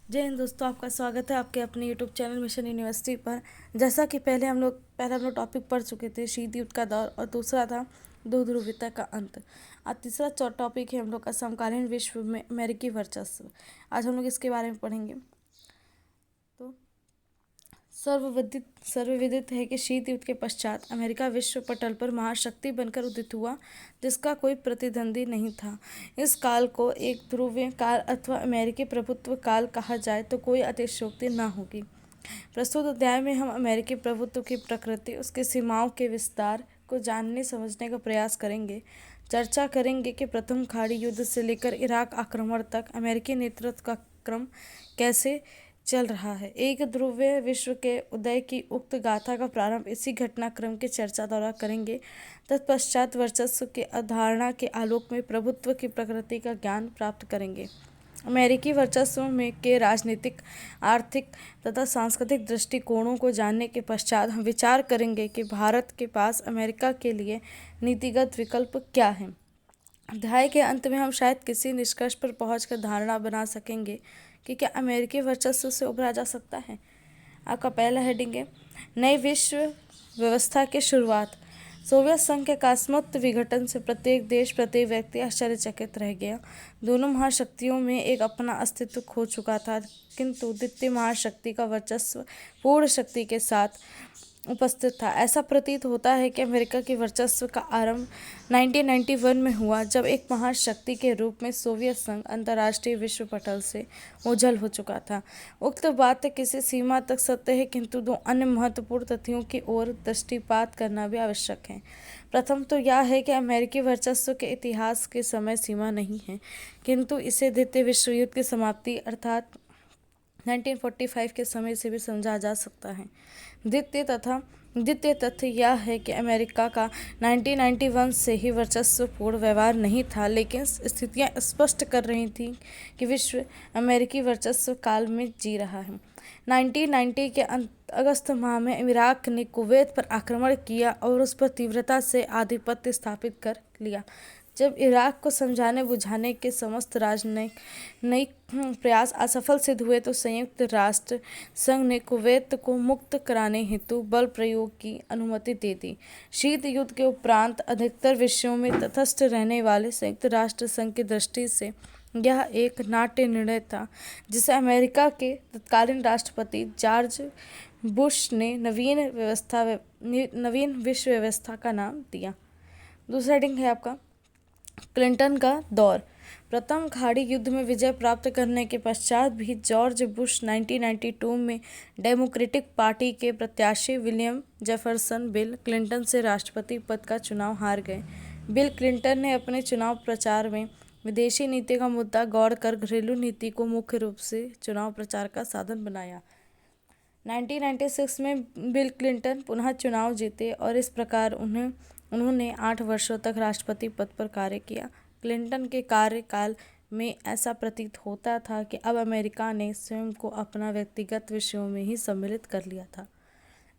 जय हिंद दोस्तों, आपका स्वागत है आपके अपने यूट्यूब चैनल मिशन यूनिवर्सिटी पर। जैसा कि पहले हम लोग टॉपिक पढ़ चुके थे, शीत युद्ध का दौर, और दूसरा था दो ध्रुवीयता का अंत। आज तीसरा टॉपिक है हम लोग का समकालीन विश्व में अमेरिकी वर्चस्व। आज हम लोग इसके बारे में पढ़ेंगे। तो सर्वविदित है कि शीत युद्ध के पश्चात अमेरिका विश्व पटल पर महाशक्ति बनकर उदित हुआ, जिसका कोई प्रतिद्वंदी नहीं था। इस काल को एक ध्रुवीय काल अथवा अमेरिकी प्रभुत्व काल कहा जाए तो कोई अतिशयोक्ति न होगी। प्रस्तुत अध्याय में हम अमेरिकी प्रभुत्व की प्रकृति, उसके सीमाओं के विस्तार को जानने समझने का प्रयास करेंगे। चर्चा करेंगे कि प्रथम खाड़ी युद्ध से लेकर इराक आक्रमण तक अमेरिकी नेतृत्व का क्रम कैसे चल रहा है। एक ध्रुवीय विश्व के उदय की उक्त गाथा का प्रारंभ इसी घटनाक्रम की चर्चा द्वारा करेंगे। तत्पश्चात वर्चस्व के अवधारणा के आलोक में प्रभुत्व की प्रकृति का ज्ञान प्राप्त करेंगे। अमेरिकी वर्चस्व में के राजनीतिक, आर्थिक तथा सांस्कृतिक दृष्टिकोणों को जानने के पश्चात हम विचार करेंगे कि भारत के पास अमेरिका के लिए नीतिगत विकल्प क्या है। अध्याय के अंत में हम शायद किसी निष्कर्ष पर पहुंचकर धारणा बना सकेंगे कि क्या अमेरिकी वर्चस्व से उभरा जा सकता है। आपका पहला हेडिंग है नई विश्व व्यवस्था की शुरुआत। सोवियत संघ के अकस्मात विघटन से प्रत्येक देश, प्रत्येक व्यक्ति आश्चर्यचकित रह गया। दोनों महाशक्तियों में एक अपना अस्तित्व खो चुका था, किंतु द्वितीय महाशक्ति का वर्चस्व पूर्ण शक्ति के साथ उपस्थित था। ऐसा प्रतीत होता है कि अमेरिका के वर्चस्व का आरंभ 1991 में हुआ, जब एक महाशक्ति के रूप में सोवियत संघ अंतर्राष्ट्रीय विश्व पटल से ओझल हो चुका था। उक्त बात किसी सीमा तक सत्य है, किंतु दो अन्य महत्वपूर्ण तथ्यों की ओर दृष्टिपात करना भी आवश्यक है। प्रथम तो यह है कि अमेरिकी वर्चस्व के इतिहास के समय सीमा नहीं है, किंतु इसे द्वितीय विश्व युद्ध की समाप्ति अर्थात 1945 के समय से भी समझा जा सकता है। द्वितीय तथ्य यह है कि अमेरिका का 1991 से ही वर्चस्वपूर्ण व्यवहार नहीं था, लेकिन स्थितियां स्पष्ट कर रही थीं कि विश्व अमेरिकी वर्चस्व काल में जी रहा है। 1990 के अगस्त माह में इराक ने कुवैत पर आक्रमण किया और उस पर तीव्रता से आधिपत्य स्थापित कर लिया। जब इराक को समझाने बुझाने के समस्त राजनयिक प्रयास असफल सिद्ध हुए तो संयुक्त राष्ट्र संघ ने कुवैत को मुक्त कराने हेतु बल प्रयोग की अनुमति दे दी। शीत युद्ध के उपरांत अधिकतर विषयों में तटस्थ रहने वाले संयुक्त राष्ट्र संघ की दृष्टि से यह एक नाट्य निर्णय था, जिसे अमेरिका के तत्कालीन राष्ट्रपति जॉर्ज बुश ने नवीन विश्व व्यवस्था का नाम दिया। दूसरा हेडिंग है आपका क्लिंटन का दौर। प्रथम खाड़ी युद्ध में विजय प्राप्त करने के पश्चात भी जॉर्ज बुश 1992 में डेमोक्रेटिक पार्टी के प्रत्याशी विलियम जेफरसन बिल क्लिंटन से राष्ट्रपति पद का चुनाव हार गए। बिल क्लिंटन ने अपने चुनाव प्रचार में विदेशी नीति का मुद्दा गौड़ कर घरेलू नीति को मुख्य रूप से चुनाव प्रचार का साधन बनाया। 1996 में बिल क्लिंटन पुनः चुनाव जीते और इस प्रकार उन्होंने 8 वर्षों तक राष्ट्रपति पद पर कार्य किया। क्लिंटन के कार्यकाल में ऐसा प्रतीत होता था कि अब अमेरिका ने स्वयं को अपना व्यक्तिगत विषयों में ही सम्मिलित कर लिया था।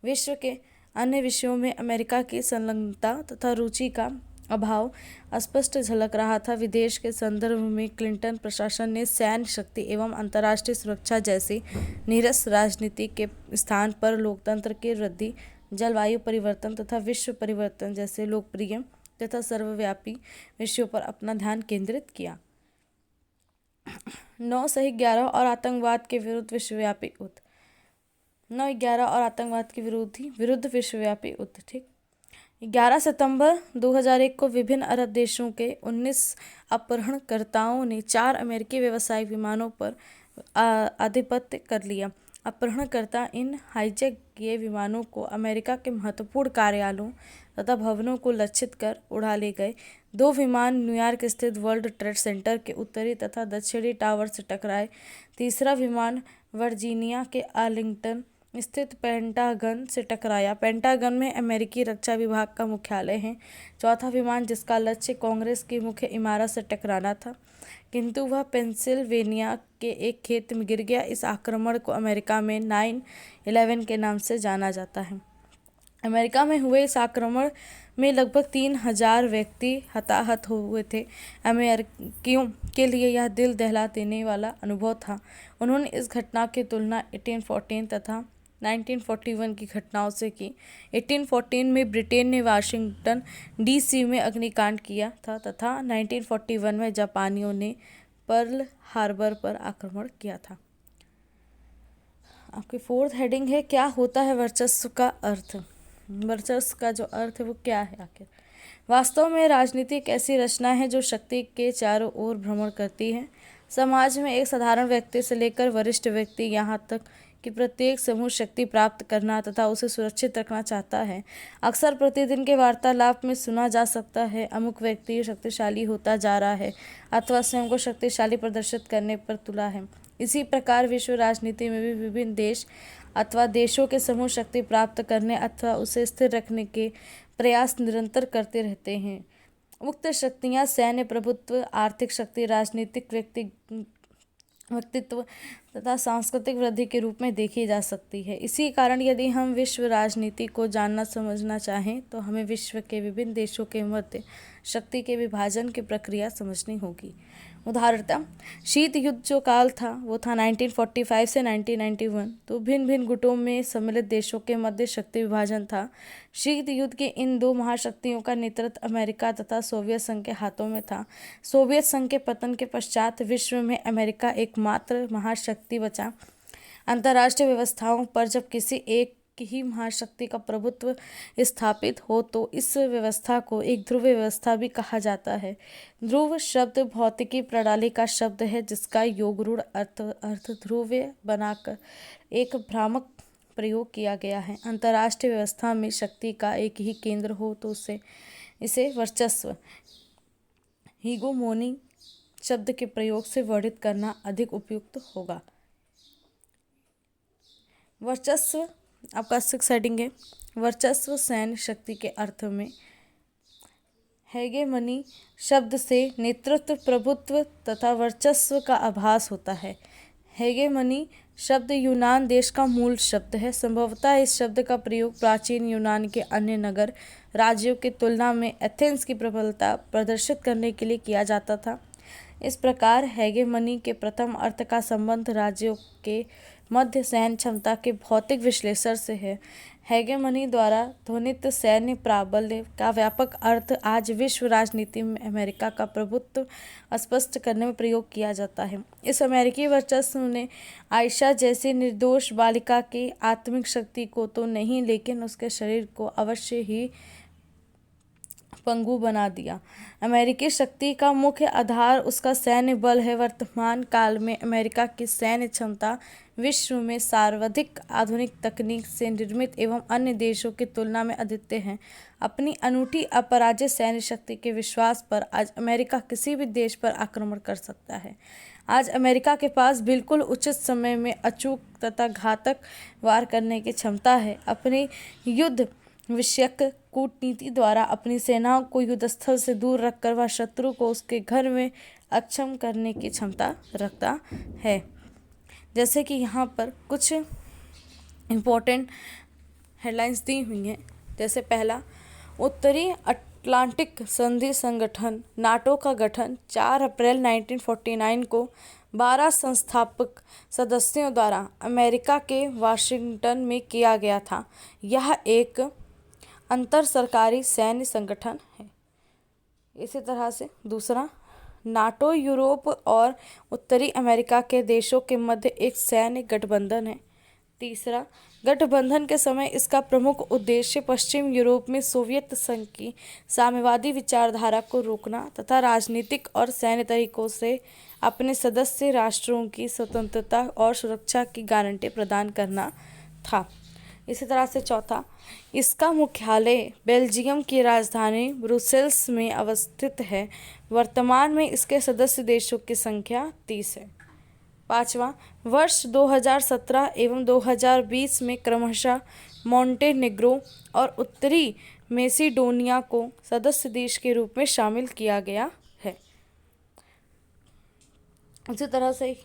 विश्व के अन्य विषयों में अमेरिका की संलग्नता तथा रुचि का अभाव स्पष्ट झलक रहा था। विदेश के संदर्भ में क्लिंटन प्रशासन ने सैन्य शक्ति एवं अंतर्राष्ट्रीय सुरक्षा जैसी नीरस राजनीति के स्थान पर लोकतंत्र की वृद्धि, जलवायु परिवर्तन तथा विश्व परिवर्तन जैसे लोकप्रिय तथा सर्वव्यापी विषयों पर अपना ध्यान केंद्रित किया। 9/11 और आतंकवाद के विरुद्ध विश्वव्यापी युद्ध। 9/11 और आतंकवाद के विरुद्ध विश्वव्यापी युद्ध। ठीक, 11 सितंबर 2001 को विभिन्न अरब देशों के 19 अपहरणकर्ताओं ने 4 अमेरिकी व्यावसायिक विमानों पर आधिपत्य कर लिया। अपहरणकर्ता इन हाईजैक किए विमानों को अमेरिका के महत्वपूर्ण कार्यालयों तथा भवनों को लक्षित कर उड़ा ले गए। 2 विमान न्यूयॉर्क स्थित वर्ल्ड ट्रेड सेंटर के उत्तरी तथा दक्षिणी टावर से टकराए। तीसरा विमान वर्जीनिया के आर्लिंगटन स्थित पेंटागन से टकराया। पेंटागन में अमेरिकी रक्षा विभाग का मुख्यालय है। चौथा विमान, जिसका लक्ष्य कांग्रेस की मुख्य इमारत से टकराना था, किंतु वह पेंसिल्वेनिया के एक खेत में गिर गया। इस आक्रमण को अमेरिका में 9/11 के नाम से जाना जाता है। अमेरिका में हुए इस आक्रमण में लगभग 3,000 व्यक्ति हताहत हुए थे। अमेरिकियों के लिए यह दिल दहला देने वाला अनुभव था। उन्होंने इस घटना की तुलना 1814 तथा 1941 की घटनाओं से की। 1814 में ब्रिटेन ने वाशिंगटन डीसी में अग्निकांड किया था तथा 1941 में जापानियों ने पर्ल हार्बर पर आक्रमण किया था। आपकी फोर्थ हेडिंग है, क्या होता है वर्चस्व का अर्थ। वर्चस्व का जो अर्थ है वो क्या है आखिर। वास्तव में राजनीति एक ऐसी रचना है जो शक्ति के चारों ओर भ्रमण करती है। समाज में एक साधारण व्यक्ति से लेकर वरिष्ठ व्यक्ति यहाँ तक कि प्रत्येक समूह शक्ति प्राप्त करना तथा उसे सुरक्षित रखना चाहता है। अक्सर प्रतिदिन के वार्तालाप में सुना जा सकता है, अमुक व्यक्ति शक्तिशाली होता जा रहा है अथवा स्वयं को शक्तिशाली प्रदर्शित करने पर तुला है। इसी प्रकार विश्व राजनीति में भी विभिन्न देश अथवा देशों के समूह शक्ति प्राप्त करने अथवा उसे स्थिर रखने के प्रयास निरंतर करते रहते हैं। उक्त शक्तियाँ सैन्य प्रभुत्व, आर्थिक शक्ति, राजनीतिक व्यक्तित्व तथा सांस्कृतिक वृद्धि के रूप में देखी जा सकती है। इसी कारण यदि हम विश्व राजनीति को जानना समझना चाहें तो हमें विश्व के विभिन्न देशों के मध्य शक्ति के विभाजन की प्रक्रिया समझनी होगी। उदाहरणतः शीत युद्ध जो काल था वो था 1945 से 1991, तो भिन्न भिन्न गुटों में सम्मिलित देशों के मध्य शक्ति विभाजन था। शीत युद्ध के इन दो महाशक्तियों का नेतृत्व अमेरिका तथा सोवियत संघ के हाथों में था। सोवियत संघ के पतन के पश्चात विश्व में अमेरिका एकमात्र महाशक्ति बचा। अंतर्राष्ट्रीय व्यवस्थाओं पर जब किसी एक ही महाशक्ति का प्रभुत्व स्थापित हो तो इस व्यवस्था को एक ध्रुव व्यवस्था भी कहा जाता है। ध्रुव शब्द भौतिकी प्रणाली का शब्द है जिसका योगरूढ़ अर्थ ध्रुवीय बनाकर एक भ्रामक प्रयोग किया गया है। अंतर्राष्ट्रीय व्यवस्था में शक्ति का एक ही केंद्र हो तो इसे वर्चस्व हीगोमोनी शब्द के प्रयोग से वर्णित करना अधिक उपयुक्त होगा। वर्चस्व आपका 6 हेडिंग है, वर्चस्व सैन्य शक्ति के अर्थ में हेगेमनी शब्द से नेतृत्व, प्रभुत्व तथा वर्चस्व का आभास होता है। हेगेमनी शब्द यूनान देश का मूल शब्द है। संभवतः इस शब्द का प्रयोग प्राचीन यूनान के अन्य नगर राज्यों की तुलना में एथेंस की प्रबलता प्रदर्शित करने के लिए किया जाता था। इस प्रकार हेगेमनी के प्रथम अर्थ का संबंध राज्यों के मध्य सैन्य क्षमता के भौतिक विश्लेषण से है। हेगेमनी द्वारा ध्वनित सैन्य प्राबल्य का व्यापक अर्थ आज विश्व राजनीति में अमेरिका का प्रभुत्व स्पष्ट करने में प्रयोग किया जाता है। इस अमेरिकी वर्चस्व ने आयशा जैसी निर्दोष बालिका की आत्मिक शक्ति को तो नहीं लेकिन उसके शरीर को अवश्य ही पंगु बना दिया। अमेरिकी शक्ति का मुख्य आधार उसका सैन्य बल है। वर्तमान काल में अमेरिका की सैन्य क्षमता विश्व में सर्वाधिक आधुनिक तकनीक से निर्मित एवं अन्य देशों की तुलना में अद्वितीय है। अपनी अनूठी अपराजित सैन्य शक्ति के विश्वास पर आज अमेरिका किसी भी देश पर आक्रमण कर सकता है। आज अमेरिका के पास बिल्कुल उचित समय में अचूक तथा घातक वार करने की क्षमता है। अपनी युद्ध विषयक कूटनीति द्वारा अपनी सेनाओं को युद्धस्थल से दूर रखकर वह शत्रु को उसके घर में अक्षम करने की क्षमता रखता है। जैसे कि यहाँ पर कुछ इम्पोर्टेंट हेडलाइंस दी हुई हैं। जैसे पहला, उत्तरी अटलांटिक संधि संगठन नाटो का गठन 4 अप्रैल 1949 को 12 संस्थापक सदस्यों द्वारा अमेरिका के वाशिंगटन में किया गया था। यह एक अंतर सरकारी सैन्य संगठन है। इसी तरह से दूसरा, नाटो यूरोप और उत्तरी अमेरिका के देशों के मध्य एक सैन्य गठबंधन है। तीसरा, गठबंधन के समय इसका प्रमुख उद्देश्य पश्चिम यूरोप में सोवियत संघ की साम्यवादी विचारधारा को रोकना तथा राजनीतिक और सैन्य तरीकों से अपने सदस्य राष्ट्रों की स्वतंत्रता और सुरक्षा की गारंटी प्रदान करना था। इसी तरह से चौथा, इसका मुख्यालय बेल्जियम की राजधानी ब्रुसेल्स में अवस्थित है। वर्तमान में इसके सदस्य देशों की संख्या 30 है। पाँचवा, वर्ष 2017 एवं 2020 में क्रमशः मोंटेनेग्रो और उत्तरी मैसेडोनिया को सदस्य देश के रूप में शामिल किया गया है। इसी तरह से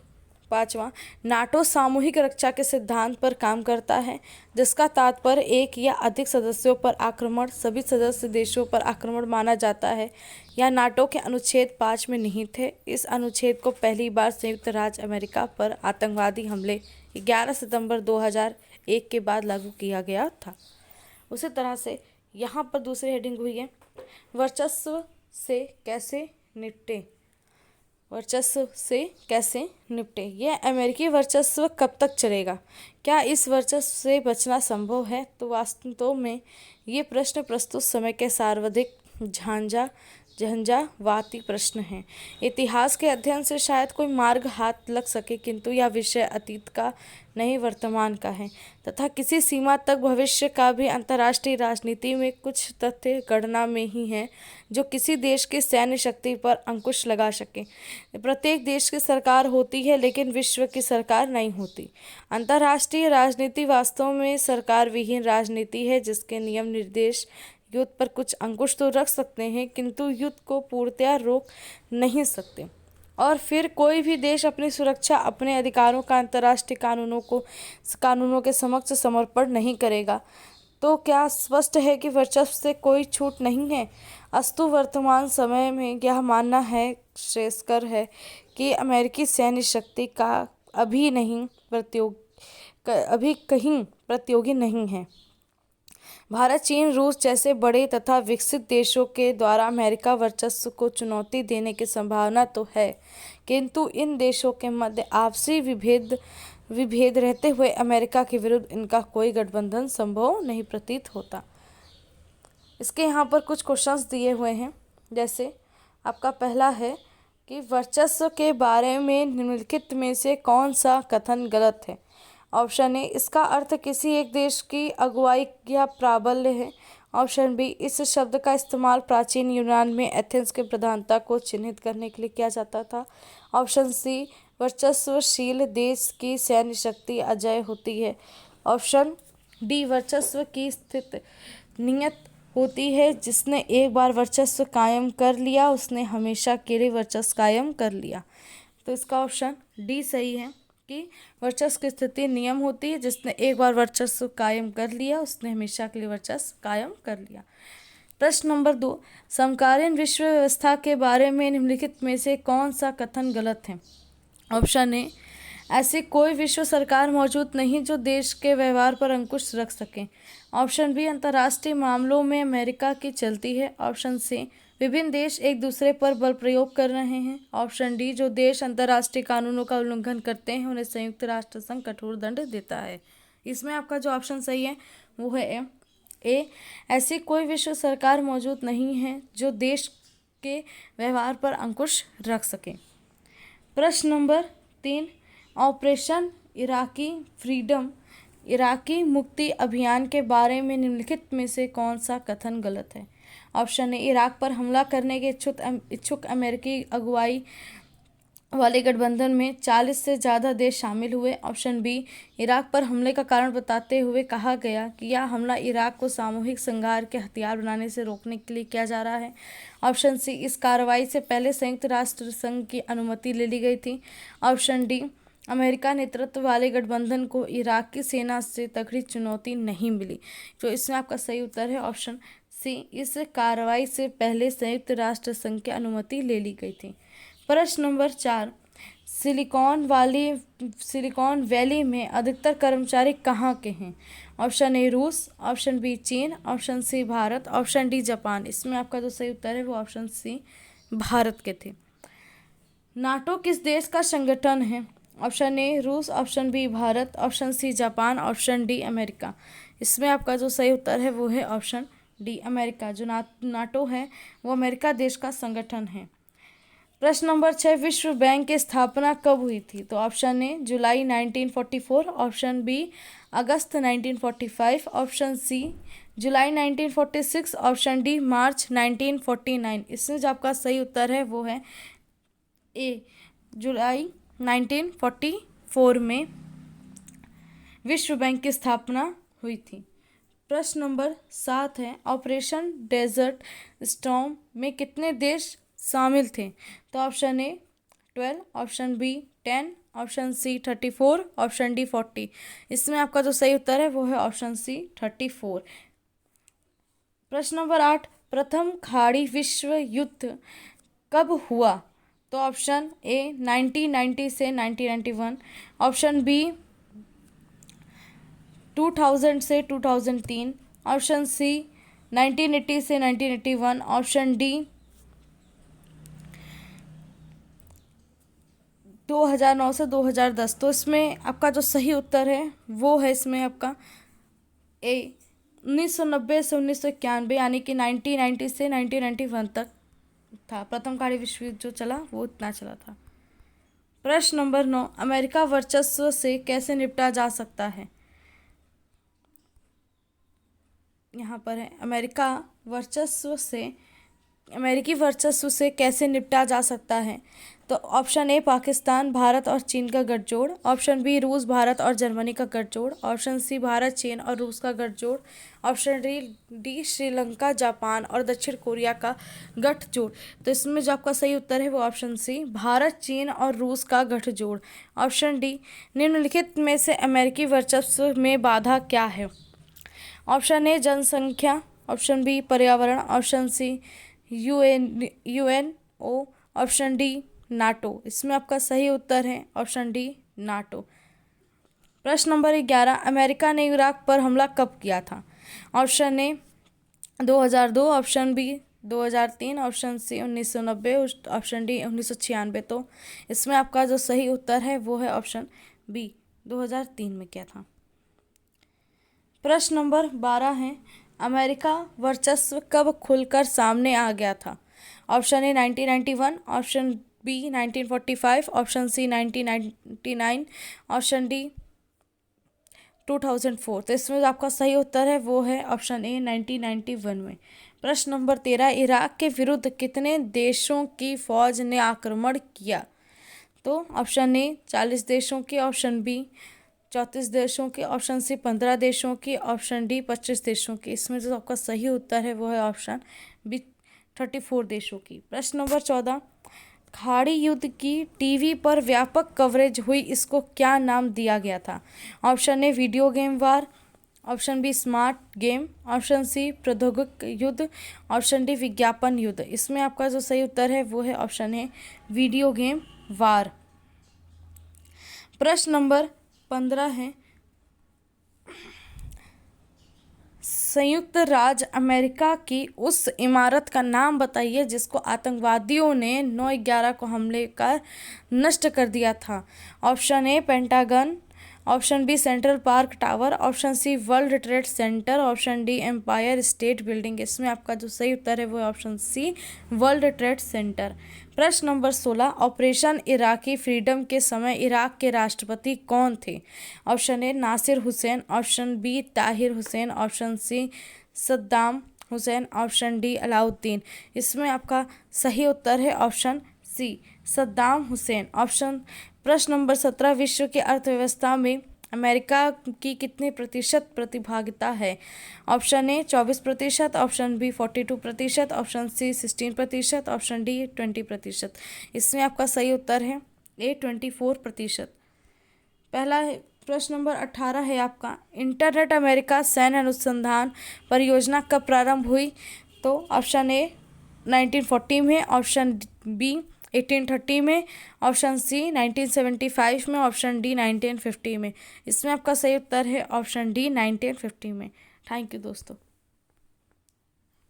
5वां, नाटो सामूहिक रक्षा के सिद्धांत पर काम करता है, जिसका तात्पर्य एक या अधिक सदस्यों पर आक्रमण सभी सदस्य देशों पर आक्रमण माना जाता है। यह नाटो के अनुच्छेद 5 में निहित है। इस अनुच्छेद को पहली बार संयुक्त राज्य अमेरिका पर आतंकवादी हमले 11 सितंबर 2001 के बाद लागू किया गया था। उसी तरह से यहाँ पर दूसरी हेडिंग हुई है, वर्चस्व से कैसे निपटे। वर्चस्व से कैसे निपटे। यह अमेरिकी वर्चस्व कब तक चलेगा? क्या इस वर्चस्व से बचना संभव है? तो वास्तव में ये प्रश्न प्रस्तुत समय के सर्वाधिक झंझावाती प्रश्न है। इतिहास के अध्ययन से शायद कोई मार्ग हाथ लग सके, किंतु यह विषय अतीत का नहीं वर्तमान का है तथा किसी सीमा तक भविष्य का भी। अंतर्राष्ट्रीय राजनीति में कुछ तथ्य गणना में ही हैं जो किसी देश की सैन्य शक्ति पर अंकुश लगा सके। प्रत्येक देश की सरकार होती है, लेकिन विश्व की सरकार नहीं होती। अंतर्राष्ट्रीय राजनीति वास्तव में सरकार विहीन राजनीति है, जिसके नियम निर्देश युद्ध पर कुछ अंकुश तो रख सकते हैं, किंतु युद्ध को पूर्णतया रोक नहीं सकते। और फिर कोई भी देश अपनी सुरक्षा, अपने अधिकारों का अंतर्राष्ट्रीय कानूनों के समक्ष समर्पण नहीं करेगा। तो क्या स्पष्ट है कि वर्चस्व से कोई छूट नहीं है? अस्तु वर्तमान समय में यह मानना है श्रेयस्कर है कि अमेरिकी सैन्य शक्ति का अभी कहीं प्रतियोगी नहीं है। भारत, चीन, रूस जैसे बड़े तथा विकसित देशों के द्वारा अमेरिका वर्चस्व को चुनौती देने की संभावना तो है, किंतु इन देशों के मध्य आपसी विभेद रहते हुए अमेरिका के विरुद्ध इनका कोई गठबंधन संभव नहीं प्रतीत होता। इसके यहाँ पर कुछ क्वेश्चंस दिए हुए हैं, जैसे आपका पहला है कि वर्चस्व के बारे में निम्नलिखित में से कौन सा कथन गलत है। ऑप्शन ए, इसका अर्थ किसी एक देश की अगुवाई या प्राबल्य है। ऑप्शन बी, इस शब्द का इस्तेमाल प्राचीन यूनान में एथेंस के प्रधानता को चिन्हित करने के लिए किया जाता था। ऑप्शन सी, वर्चस्वशील देश की सैन्य शक्ति अजेय होती है। ऑप्शन डी, वर्चस्व की स्थिति नियत होती है, जिसने एक बार वर्चस्व कायम कर लिया उसने हमेशा के लिए वर्चस्व कायम कर लिया। तो इसका ऑप्शन डी सही है कि वर्चस्व की स्थिति नियम होती है, जिसने एक बार वर्चस्व कायम कर लिया उसने हमेशा के लिए वर्चस्व कायम कर लिया। प्रश्न नंबर 2, समकालीन विश्व व्यवस्था के बारे में निम्नलिखित में से कौन सा कथन गलत है। ऑप्शन ए, ऐसी कोई विश्व सरकार मौजूद नहीं जो देश के व्यवहार पर अंकुश रख सके। ऑप्शन बी, अंतर्राष्ट्रीय मामलों में अमेरिका की चलती है। ऑप्शन सी, विभिन्न देश एक दूसरे पर बल प्रयोग कर रहे हैं। ऑप्शन डी, जो देश अंतर्राष्ट्रीय कानूनों का उल्लंघन करते हैं उन्हें संयुक्त राष्ट्र संघ कठोर दंड देता है। इसमें आपका जो ऑप्शन सही है वो है ए, ऐसी कोई विश्व सरकार मौजूद नहीं है जो देश के व्यवहार पर अंकुश रख सके। प्रश्न number 3, operation Iraqi freedom, Iraqi मुक्ति अभियान के बारे में निम्नलिखित में से कौन सा कथन गलत है। ऑप्शन ए, इराक पर हमला करने के इच्छुक अमेरिकी अगुवाई वाले गठबंधन में 40 से ज़्यादा देश शामिल हुए। ऑप्शन बी, इराक पर हमले का कारण बताते हुए कहा गया कि यह हमला इराक को सामूहिक संहार के हथियार बनाने से रोकने के लिए किया जा रहा है। ऑप्शन सी, इस कार्रवाई से पहले संयुक्त राष्ट्र संघ की अनुमति ले ली गई थी। ऑप्शन डी, अमेरिका नेतृत्व वाले गठबंधन को इराक की सेना से तगड़ी चुनौती नहीं मिली। तो इसमें आपका सही उत्तर है ऑप्शन सी, इस कार्रवाई से पहले संयुक्त राष्ट्र संघ की अनुमति ले ली गई थी। प्रश्न नंबर 4, सिलिकॉन वैली में अधिकतर कर्मचारी कहाँ के हैं। ऑप्शन ए, रूस। ऑप्शन बी, चीन। Option C, Bharat. Option D, Japan. इसमें आपका जो सही उत्तर है वो ऑप्शन सी, भारत के थे। नाटो किस देश का संगठन है। ऑप्शन ए, रूस। Option B, Bharat. Option C, Japan. Option D, America. इसमें आपका जो सही उत्तर है वो है ऑप्शन डी, अमेरिका। जो नाटो है वो अमेरिका देश का संगठन है। प्रश्न नंबर 6, विश्व बैंक की स्थापना कब हुई थी। तो ऑप्शन ए, जुलाई 1944। ऑप्शन बी, अगस्त 1945। ऑप्शन सी, जुलाई 1946। ऑप्शन डी, मार्च 1949। इसमें जो आपका सही उत्तर है वो है ए, जुलाई 1944 में विश्व बैंक की स्थापना हुई थी। प्रश्न नंबर 7 है, ऑपरेशन डेजर्ट स्टॉर्म में कितने देश शामिल थे। तो option A 12, option B 10, option C 34, option D 40। इसमें आपका जो सही उत्तर है वो है ऑप्शन सी 34। प्रश्न नंबर 8, प्रथम खाड़ी विश्व युद्ध कब हुआ? तो ऑप्शन ए 1990 से 1991, ऑप्शन बी 2000 से 2003, ऑप्शन सी 1980 से 1981, ऑप्शन डी 2009 से 2010। तो इसमें आपका जो सही उत्तर है वो है इसमें आपका ए 1990 से 1991, यानी कि 1990 से 1991 तक था। प्रथम खाड़ी विश्व युद्ध जो चला वो इतना चला था। प्रश्न नंबर 9, अमेरिका वर्चस्व से कैसे निपटा जा सकता है? यहाँ पर है अमेरिकी वर्चस्व से कैसे निपटा जा सकता है? तो ऑप्शन ए पाकिस्तान, भारत और चीन का गठजोड़, ऑप्शन बी रूस, भारत और जर्मनी का गठजोड़, ऑप्शन सी भारत, चीन और रूस का गठजोड़, ऑप्शन डी श्रीलंका, जापान और दक्षिण कोरिया का गठजोड़। तो इसमें जो आपका सही उत्तर है वो ऑप्शन सी भारत, चीन और रूस का गठजोड़। ऑप्शन डी, निम्नलिखित में से अमेरिकी वर्चस्व में बाधा क्या है? ऑप्शन ए जनसंख्या, ऑप्शन बी पर्यावरण, option C UNO, option D NATO. इसमें आपका सही उत्तर है ऑप्शन डी नाटो। प्रश्न नंबर 11, अमेरिका ने इराक पर हमला कब किया था? Option A 2002, option B 2003, option C 1990, option D 1996। तो इसमें आपका जो सही उत्तर है वो है ऑप्शन बी 2003 में किया था। प्रश्न नंबर 12 है, अमेरिका वर्चस्व कब खुलकर सामने आ गया था? Option A 1991, option B 1945, option C 1999, option D 2004। तो इसमें आपका सही उत्तर है वो है ऑप्शन ए 1991 में। प्रश्न नंबर 13, इराक के विरुद्ध कितने देशों की फौज ने आक्रमण किया? तो ऑप्शन ए 40 देशों की, ऑप्शन बी 34 देशों की, ऑप्शन सी 15 देशों की, ऑप्शन डी 25 देशों की। इसमें जो आपका सही उत्तर है वो है ऑप्शन बी 34 देशों की। प्रश्न नंबर 14, खाड़ी युद्ध की टीवी पर व्यापक कवरेज हुई, इसको क्या नाम दिया गया था? Option A video game war, option B smart game, option C प्रौद्योगिक युद्ध, ऑप्शन डी विज्ञापन युद्ध। इसमें आपका जो सही उत्तर है वो है ऑप्शन ए वीडियो गेम वार। प्रश्न नंबर 15 है, संयुक्त राज्य अमेरिका की उस इमारत का नाम बताइए जिसको आतंकवादियों ने 9/11 को हमले कर नष्ट कर दिया था। Option A Pentagon, option B Central Park Tower, option C World Trade Center, option D Empire State Building. इसमें आपका जो सही उत्तर है वो है option C World Trade Center. प्रश्न नंबर 16, ऑपरेशन इराकी फ्रीडम के समय इराक के राष्ट्रपति कौन थे? Option A Nasir Hussain, option B Tahir Hussain, option C Saddam Hussein, option D Alauddin. इसमें आपका सही उत्तर है ऑप्शन सी सद्दाम हुसैन। प्रश्न नंबर 17, विश्व की अर्थव्यवस्था में अमेरिका की कितने प्रतिशत प्रतिभागिता है? Option A 24%, option B 42%, option C 16%, option D 20%। इसमें आपका सही उत्तर है ए 24%। पहला प्रश्न नंबर 18 है आपका, इंटरनेट अमेरिका सैन्य अनुसंधान परियोजना कब प्रारंभ हुई? तो ऑप्शन ए 1940 में, ऑप्शन बी 1830 में, ऑप्शन सी 1975 में, ऑप्शन डी 1950 में। इसमें आपका सही उत्तर है ऑप्शन डी 1950 में। थैंक यू दोस्तों।